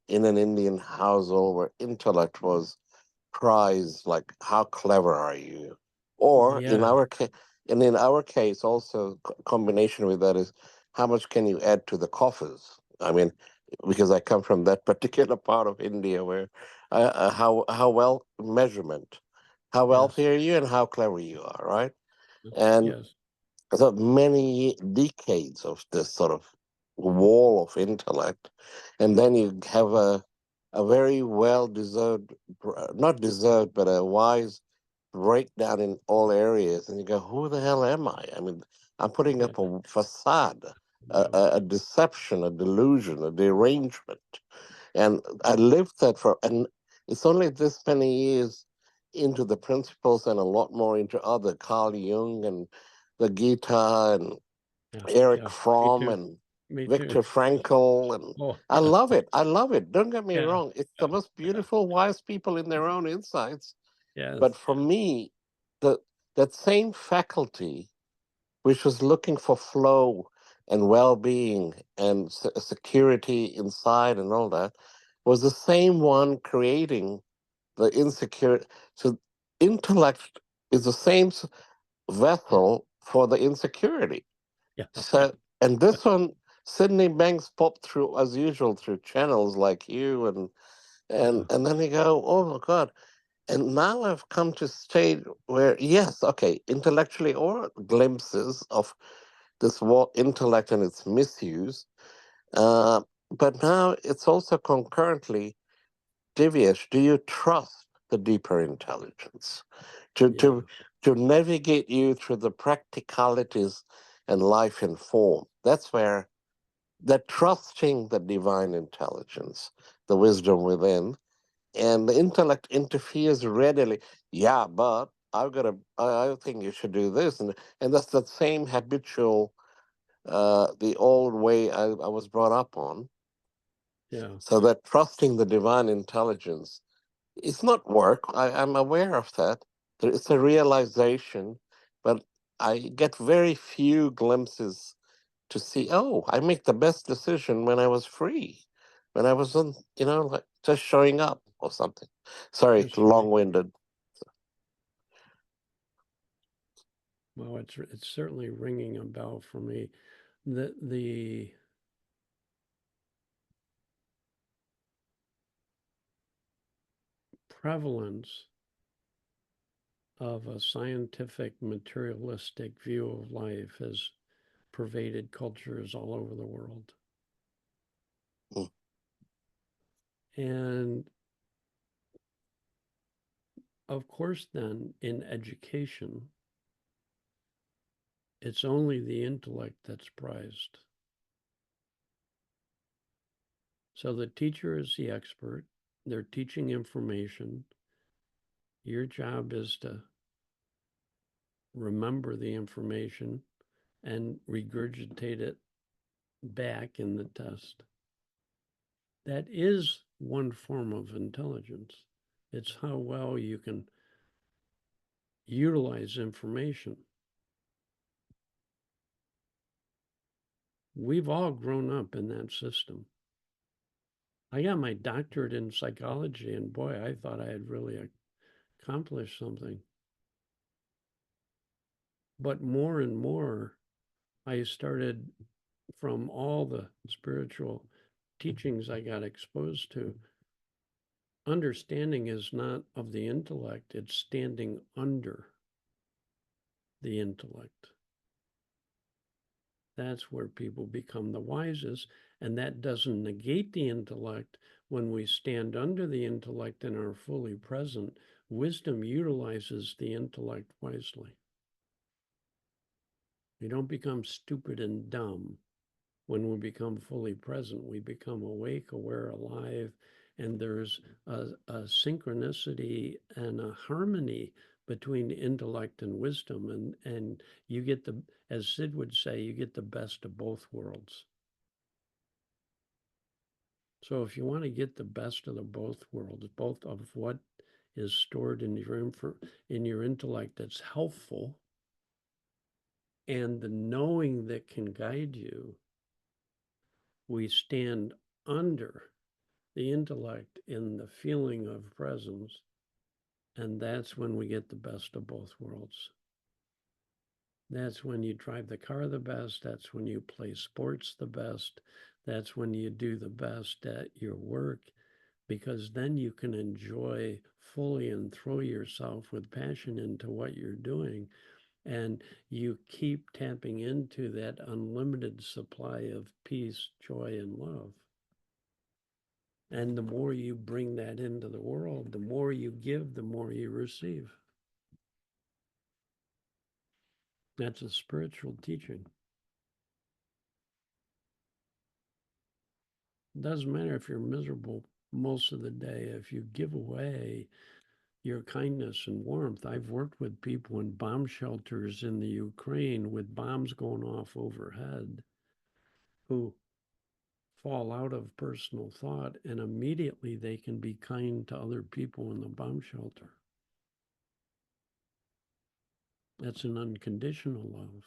Speaker 3: in an Indian household where intellect was prized, like how clever are you, or
Speaker 2: Yeah.
Speaker 3: in our case also combination with that is how much can you add to the coffers. I mean, because I come from that particular part of India where how well measurement, how
Speaker 2: Yes.
Speaker 3: wealthy are you and how clever you are, right? And
Speaker 2: Yes.
Speaker 3: so many decades of this sort of wall of intellect, and then you have a very well deserved, not deserved, but a wise breakdown in all areas, and you go, "Who the hell am I?" I mean, I'm putting up a facade,
Speaker 2: Yeah.
Speaker 3: a deception, a delusion, a derangement, and I lived that for, and it's only this many years into the principles and a lot more into other Carl Jung and the Gita and
Speaker 2: Yeah.
Speaker 3: Eric
Speaker 2: Yeah. Me
Speaker 3: Fromm
Speaker 2: too.
Speaker 3: and
Speaker 2: Me too.
Speaker 3: Viktor Frankl, and
Speaker 2: Oh,
Speaker 3: I
Speaker 2: yeah.
Speaker 3: love it. I love it. Don't get me
Speaker 2: Yeah.
Speaker 3: wrong. It's the
Speaker 2: Yeah.
Speaker 3: most
Speaker 2: Yeah.
Speaker 3: beautiful, wise people in their own insights. But
Speaker 2: Yes.
Speaker 3: for me, the that same faculty, which was looking for flow and well-being and security inside and all that, was the same one creating the insecurity. So intellect is the same vessel for the insecurity.
Speaker 2: Yeah.
Speaker 3: So, and this one, Sydney Banks popped through as usual through channels like you,
Speaker 2: Yeah.
Speaker 3: and then you go, oh my God. And now I've come to a state where, yes, okay, intellectually or glimpses of this intellect and its misuse, uh, but now it's also concurrently, Divyesh, do you trust the deeper intelligence to
Speaker 2: Yeah.
Speaker 3: to to navigate you through the practicalities and life in form? That's where the trusting the divine intelligence, the wisdom within, and the intellect interferes readily. Yeah, but I think you should do this, and that's the same habitual, the old way I was brought up on.
Speaker 2: Yeah.
Speaker 3: So that trusting the divine intelligence, it's not work. I'm aware of that. It's a realization, but I get very few glimpses to see, oh, I make the best decision when I was free, when I wasn't, like just showing up or something. Sorry,
Speaker 2: That's
Speaker 3: long
Speaker 2: right.
Speaker 3: winded.
Speaker 2: Well, it's certainly ringing a bell for me. The prevalence of a scientific materialistic view of life has pervaded cultures all over the world. And of course, then in education, it's only the intellect that's prized. So the teacher is the expert, they're teaching information. Your job is to remember the information and regurgitate it back in the test. That is one form of intelligence. It's how well you can utilize information. We've all grown up in that system. I got my doctorate in psychology, and boy, I thought I had really accomplished something. But more and more, I started from all the spiritual teachings I got exposed to. Understanding is not of the intellect, it's standing under the intellect. That's where people become the wisest. And that doesn't negate the intellect. When we stand under the intellect and are fully present, wisdom utilizes the intellect wisely. We don't become stupid and dumb. When we become fully present, we become awake, aware, alive, and there's a synchronicity and a harmony between intellect and wisdom. And you get the, as Sid would say, you get the best of both worlds. So if you want to get the best of the both worlds, both of what is stored in your intellect that's helpful, and the knowing that can guide you, we stand under the intellect in the feeling of presence, and that's when we get the best of both worlds. That's when you drive the car the best, that's when you play sports the best, that's when you do the best at your work, because then you can enjoy fully and throw yourself with passion into what you're doing. And you keep tapping into that unlimited supply of peace, joy, and love. And the more you bring that into the world, the more you give, the more you receive. That's a spiritual teaching. It doesn't matter if you're miserable most of the day, if you give away your kindness and warmth. I've worked with people in bomb shelters in the Ukraine with bombs going off overhead who fall out of personal thought, and immediately they can be kind to other people in the bomb shelter. That's an unconditional love.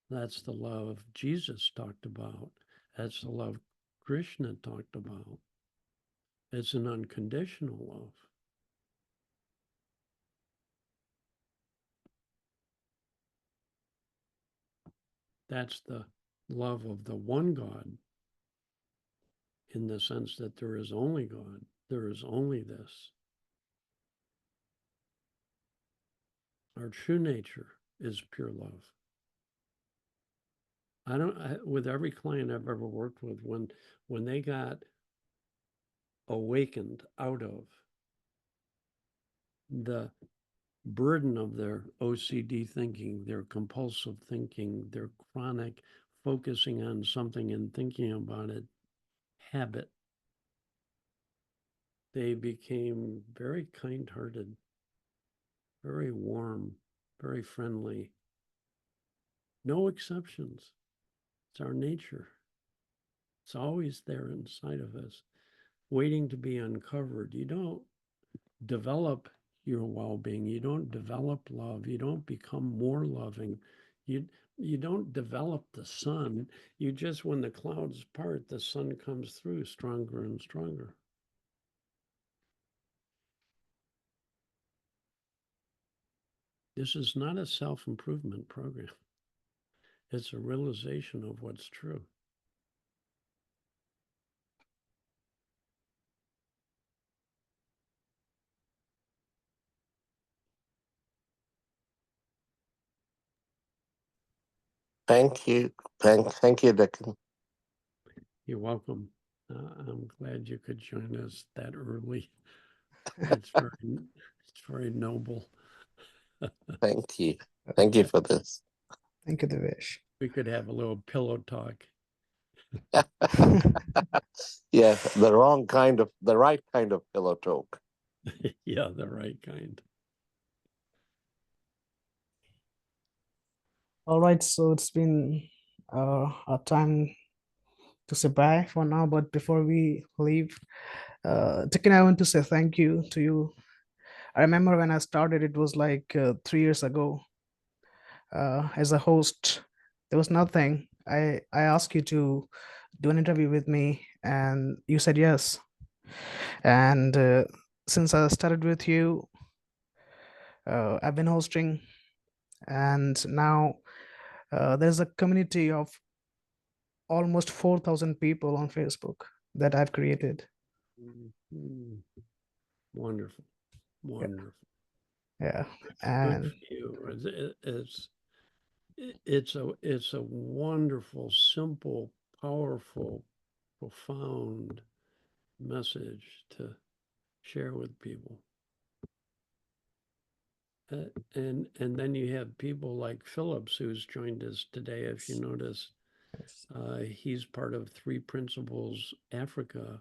Speaker 2: That's the love Jesus talked about. That's the love Krishna talked about. It's an unconditional love. That's the love of the one God, in the sense that there is only God, there is only this. Our true nature is pure love. With every client I've ever worked with, when they got awakened out of the burden of their OCD thinking, their compulsive thinking, their chronic focusing on something and thinking about it habit, they became very kind hearted, very warm, very friendly. No exceptions. It's our nature. It's always there inside of us, waiting to be uncovered. You don't develop your well-being. You don't develop love. You don't become more loving. You you don't develop the sun. You just, when the clouds part, the sun comes through stronger and stronger. This is not a self-improvement program. It's a realization of what's true.
Speaker 3: Thank you. Thank you, Dicken.
Speaker 2: You're welcome. I'm glad you could join us that early. It's very noble.
Speaker 3: Thank you. Thank you for this.
Speaker 1: Thank you, Devesh.
Speaker 2: We could have a little pillow talk.
Speaker 3: Yeah, the right kind of pillow talk.
Speaker 2: Yeah, the right kind.
Speaker 1: All right, so it's been our time to say bye for now. But before we leave, Dicken, I want to say thank you to you. I remember when I started, it was like 3 years ago. As a host, there was nothing. I asked you to do an interview with me, and you said yes. And since I started with you, I've been hosting, and now there's a community of almost 4,000 people on Facebook that I've created.
Speaker 2: Mhm. Wonderful,
Speaker 1: Yeah,
Speaker 2: wonderful.
Speaker 1: yeah,
Speaker 2: Good
Speaker 1: and
Speaker 2: for you. It's a wonderful, simple, powerful, profound message to share with people. And then you have people like Phillips, who's joined us today. If you notice,
Speaker 1: yes.
Speaker 2: he's part of Three Principles Africa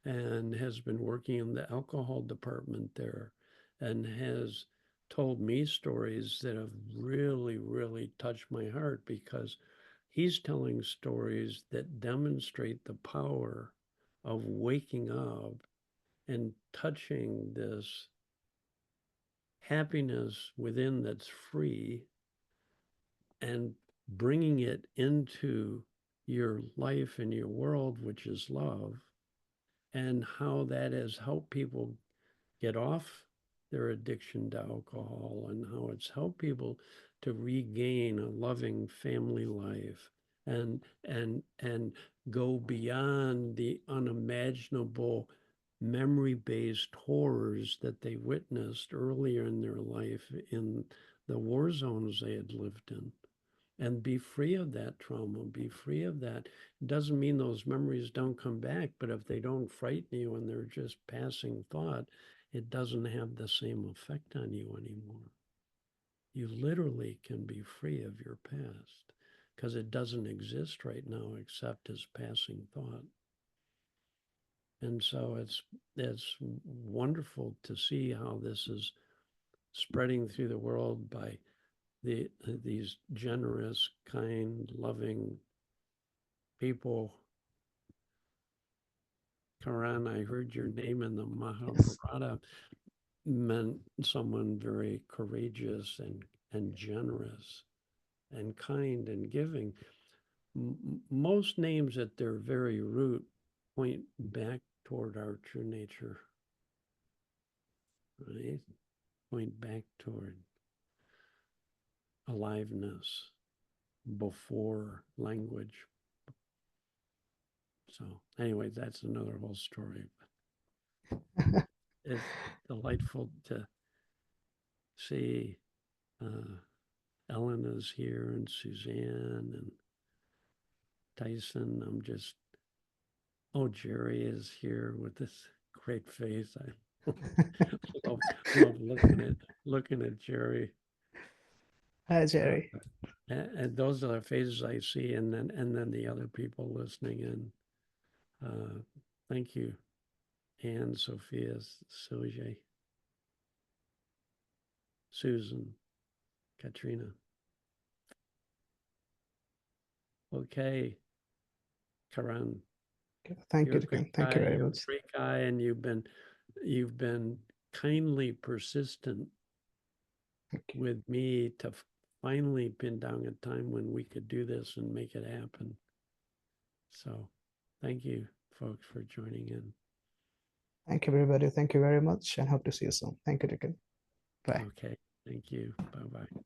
Speaker 2: and has been working in the alcohol department there and has told me stories that have really, really touched my heart, because he's telling stories that demonstrate the power of waking up and touching this happiness within that's free and bringing it into your life and your world, which is love, and how that has helped people get off their addiction to alcohol, and how it's helped people to regain a loving family life and go beyond the unimaginable memory-based horrors that they witnessed earlier in their life in the war zones they had lived in, and be free of that trauma, be free of that. It doesn't mean those memories don't come back, but if they don't frighten you and they're just passing thought, it doesn't have the same effect on you anymore. You literally can be free of your past because it doesn't exist right now except as passing thought. And so it's wonderful to see how this is spreading through the world by these generous, kind, loving people. Karan, I heard your name in the
Speaker 1: Yes.
Speaker 2: Mahabharata meant someone very courageous and generous and kind and giving. Most names at their very root point back toward our true nature, right? Point back toward aliveness before language. So, anyway, that's another whole story. It's delightful to see Ellen is here and Suzanne and Tyson. Oh, Jerry is here with this great face. I love, love looking at Jerry.
Speaker 1: Hi, Jerry.
Speaker 2: And those are the faces I see, and then the other people listening in. Thank you, Anne, Sophia, Suje, Susan, Katrina. Okay, Karan,
Speaker 1: Thank
Speaker 2: you're
Speaker 1: you,
Speaker 2: a great
Speaker 1: Dicken. Thank you
Speaker 2: guy.
Speaker 1: very
Speaker 2: You're
Speaker 1: much.
Speaker 2: a great guy, and you've been kindly persistent with me to finally pin down a time when we could do this and make it happen. So, thank you, folks, for joining in.
Speaker 1: Thank you, everybody. Thank you very much, and hope to see you soon. Thank you, Dicken. Bye.
Speaker 2: Okay, thank you. Bye bye.